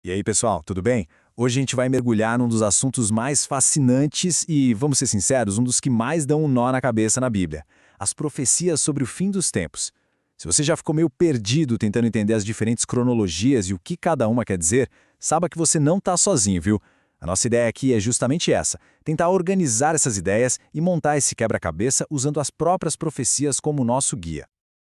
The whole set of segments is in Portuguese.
E aí, pessoal, tudo bem? Hoje a gente vai mergulhar num dos assuntos mais fascinantes e, vamos ser sinceros, um dos que mais dão um nó na cabeça na Bíblia: as profecias sobre o fim dos tempos. Se você já ficou meio perdido tentando entender as diferentes cronologias e o que cada uma quer dizer, saiba que você não está sozinho, viu? A nossa ideia aqui é justamente essa: tentar organizar essas ideias e montar esse quebra-cabeça usando as próprias profecias como nosso guia.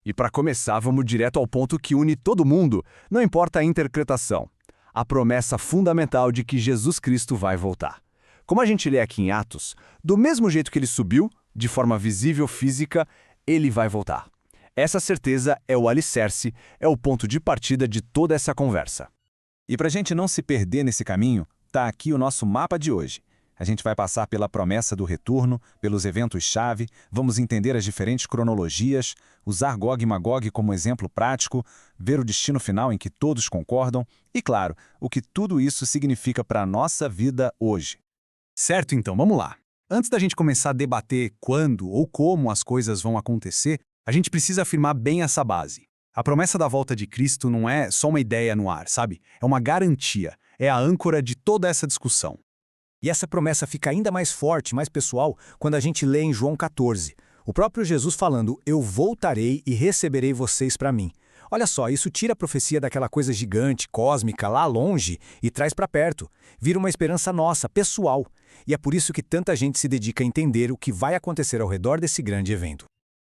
E para começar, vamos direto ao ponto que une todo mundo, não importa a interpretação. A promessa fundamental de que Jesus Cristo vai voltar. Como a gente lê aqui em Atos, do mesmo jeito que ele subiu, de forma visível física, ele vai voltar. Essa certeza é o alicerce, é o ponto de partida de toda essa conversa. E para a gente não se perder nesse caminho, tá aqui o nosso mapa de hoje. A gente vai passar pela promessa do retorno, pelos eventos-chave, vamos entender as diferentes cronologias, usar Gog e Magog como exemplo prático, ver o destino final em que todos concordam e, claro, o que tudo isso significa para a nossa vida hoje. Certo, então, vamos lá. Antes da gente começar a debater quando ou como as coisas vão acontecer, a gente precisa afirmar bem essa base. A promessa da volta de Cristo não é só uma ideia no ar, sabe? É uma garantia, é a âncora de toda essa discussão. E essa promessa fica ainda mais forte, mais pessoal, quando a gente lê em João 14. O próprio Jesus falando: "Eu voltarei e receberei vocês para mim". Olha só, isso tira a profecia daquela coisa gigante, cósmica, lá longe, e traz para perto. Vira uma esperança nossa, pessoal. E é por isso que tanta gente se dedica a entender o que vai acontecer ao redor desse grande evento.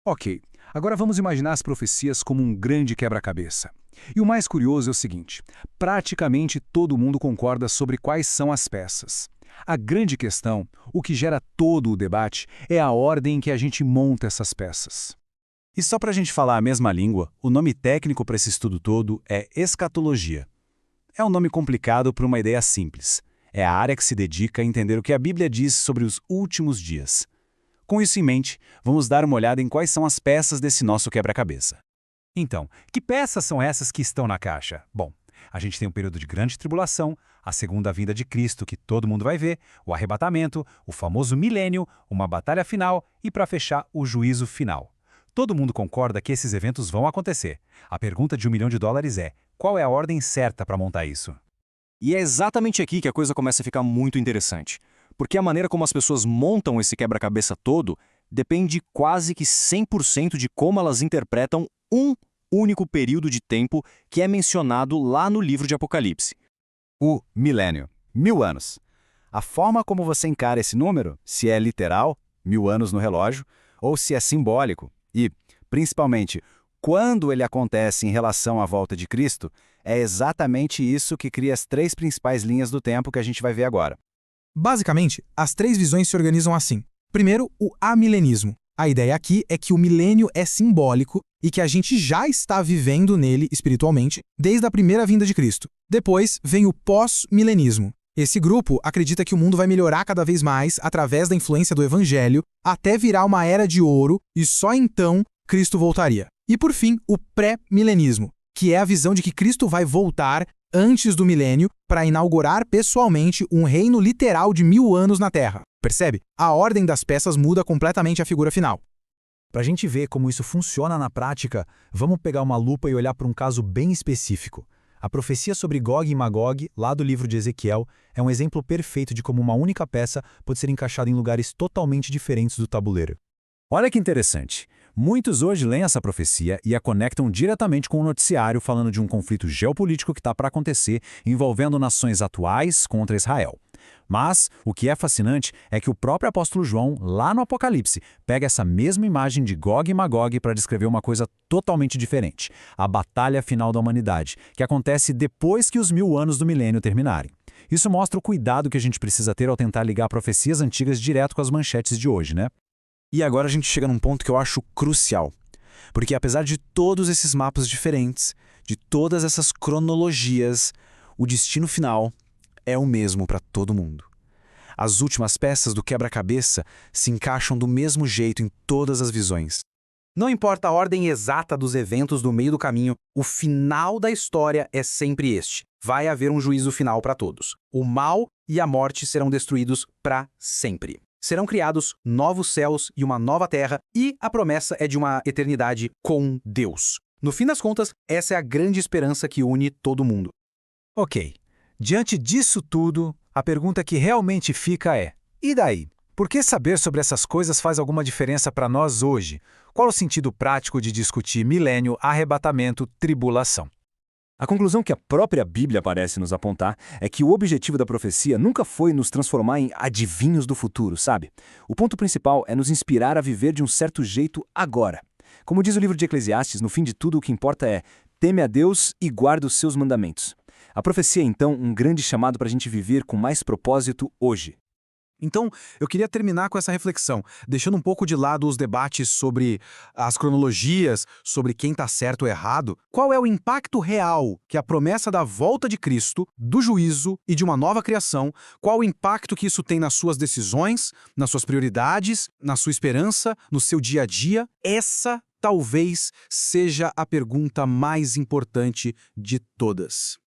Ok, agora vamos imaginar as profecias como um grande quebra-cabeça. E o mais curioso é o seguinte: praticamente todo mundo concorda sobre quais são as peças. A grande questão, o que gera todo o debate, é a ordem em que a gente monta essas peças. E só para a gente falar a mesma língua, o nome técnico para esse estudo todo é escatologia. É um nome complicado por uma ideia simples. É a área que se dedica a entender o que a Bíblia diz sobre os últimos dias. Com isso em mente, vamos dar uma olhada em quais são as peças desse nosso quebra-cabeça. Então, que peças são essas que estão na caixa? Bom, a gente tem um período de grande tribulação, a segunda vinda de Cristo que todo mundo vai ver, o arrebatamento, o famoso milênio, uma batalha final e, para fechar, o juízo final. Todo mundo concorda que esses eventos vão acontecer. A pergunta de $1 milhão é: qual é a ordem certa para montar isso? E é exatamente aqui que a coisa começa a ficar muito interessante. Porque a maneira como as pessoas montam esse quebra-cabeça todo depende quase que 100% de como elas interpretam um único período de tempo que é mencionado lá no livro de Apocalipse. O milênio, 1000 anos. A forma como você encara esse número, se é literal, 1000 anos no relógio, ou se é simbólico, e, principalmente, quando ele acontece em relação à volta de Cristo, é exatamente isso que cria as 3 principais linhas do tempo que a gente vai ver agora. Basicamente, as 3 visões se organizam assim. Primeiro, o amilenismo. A ideia aqui é que o milênio é simbólico e que a gente já está vivendo nele espiritualmente desde a primeira vinda de Cristo. Depois vem o pós-milenismo. Esse grupo acredita que o mundo vai melhorar cada vez mais através da influência do evangelho até virar uma era de ouro e só então Cristo voltaria. E por fim, o pré-milenismo, que é a visão de que Cristo vai voltar antes do milênio para inaugurar pessoalmente um reino literal de 1000 anos na Terra. Percebe? A ordem das peças muda completamente a figura final. Para a gente ver como isso funciona na prática, vamos pegar uma lupa e olhar para um caso bem específico. A profecia sobre Gog e Magog, lá do livro de Ezequiel, é um exemplo perfeito de como uma única peça pode ser encaixada em lugares totalmente diferentes do tabuleiro. Olha que interessante. Muitos hoje leem essa profecia e a conectam diretamente com o noticiário falando de um conflito geopolítico que está para acontecer envolvendo nações atuais contra Israel. Mas o que é fascinante é que o próprio apóstolo João, lá no Apocalipse, pega essa mesma imagem de Gog e Magog para descrever uma coisa totalmente diferente: a batalha final da humanidade, que acontece depois que os 1000 anos do milênio terminarem. Isso mostra o cuidado que a gente precisa ter ao tentar ligar profecias antigas direto com as manchetes de hoje, né? E agora a gente chega num ponto que eu acho crucial. Porque apesar de todos esses mapas diferentes, de todas essas cronologias, o destino final é o mesmo para todo mundo. As últimas peças do quebra-cabeça se encaixam do mesmo jeito em todas as visões. Não importa a ordem exata dos eventos do meio do caminho, o final da história é sempre este. Vai haver um juízo final para todos. O mal e a morte serão destruídos para sempre. Serão criados novos céus e uma nova terra, e a promessa é de uma eternidade com Deus. No fim das contas, essa é a grande esperança que une todo mundo. Ok, Diante disso tudo, a pergunta que realmente fica é: e daí? Por que saber sobre essas coisas faz alguma diferença para nós hoje? Qual o sentido prático de discutir milênio, arrebatamento, tribulação? A conclusão que a própria Bíblia parece nos apontar é que o objetivo da profecia nunca foi nos transformar em adivinhos do futuro, sabe? O ponto principal é nos inspirar a viver de um certo jeito agora. Como diz o livro de Eclesiastes, no fim de tudo o que importa é: teme a Deus e guarda os seus mandamentos. A profecia é, então, um grande chamado para a gente viver com mais propósito hoje. Então, eu queria terminar com essa reflexão, deixando um pouco de lado os debates sobre as cronologias, sobre quem está certo ou errado. Qual é o impacto real que a promessa da volta de Cristo, do juízo e de uma nova criação, qual o impacto que isso tem nas suas decisões, nas suas prioridades, na sua esperança, no seu dia a dia? Essa talvez seja a pergunta mais importante de todas.